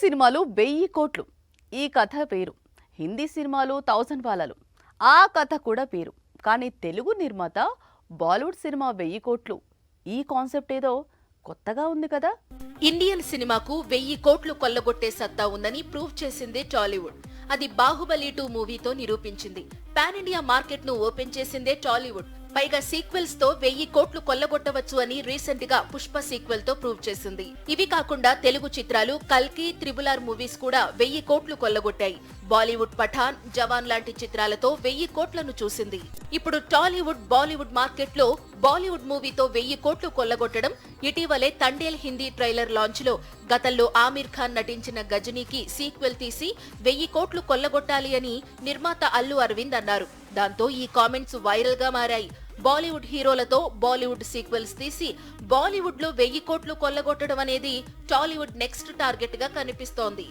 సినిమాలు 1000 కోట్లు. ఈ కథ పేరు. హిందీ సినిమాలు 1000 వాలాలు. ఆ కథ కూడా పేరు. కానీ తెలుగు నిర్మాత బాలీవుడ్ సినిమా 1000 కోట్లు. ఈ కాన్సెప్ట్ ఏదో కొత్తగా ఉంది కదా. ఇండియన్ సినిమాకు 1000 కోట్లు కొల్లగొట్టే సత్తా ఉందని ప్రూవ్ చేసిందే టాలీవుడ్. అది బాహుబలి 2 మూవీతో నిరూపించింది. పాన్ ఇండియా మార్కెట్ ను ఓపెన్ చేసిందే టాలీవుడ్. పైగా సీక్వెల్స్ తో 1000 కోట్లు కొల్లగొట్టవచ్చు అని రీసెంట్ గా పుష్ప సీక్వెల్ తో ప్రూవ్ చేసింది. ఇవి కాకుండా తెలుగు చిత్రాలు కల్కి, త్రిబుల్ మూవీస్ కూడా 1000 కోట్లు కొల్లగొట్టాయి. బాలీవుడ్ పఠాన్, జవాన్ లాంటి చిత్రాలతో 1000 కోట్లను చూసింది. ఇప్పుడు టాలీవుడ్, బాలీవుడ్ మార్కెట్ లో బాలీవుడ్ మూవీతో 1000 కోట్లు కొల్లగొట్టడం ఇటీవలే తండేల్ హిందీ ట్రైలర్ లాంచ్ లో గతంలో ఆమీర్ ఖాన్ నటించిన గజనీకి సీక్వెల్ తీసి 1000 కోట్లు కొల్లగొట్టాలి అని నిర్మాత అల్లు అరవింద్ అన్నారు. దాంతో ఈ కామెంట్స్ వైరల్ గా మారాయి. బాలీవుడ్ హీరోలతో బాలీవుడ్ సీక్వెల్స్ తీసి బాలీవుడ్ లో 1000 కోట్లు కొల్లగొట్టడం అనేది టాలీవుడ్ నెక్స్ట్ టార్గెట్ గా కనిపిస్తోంది.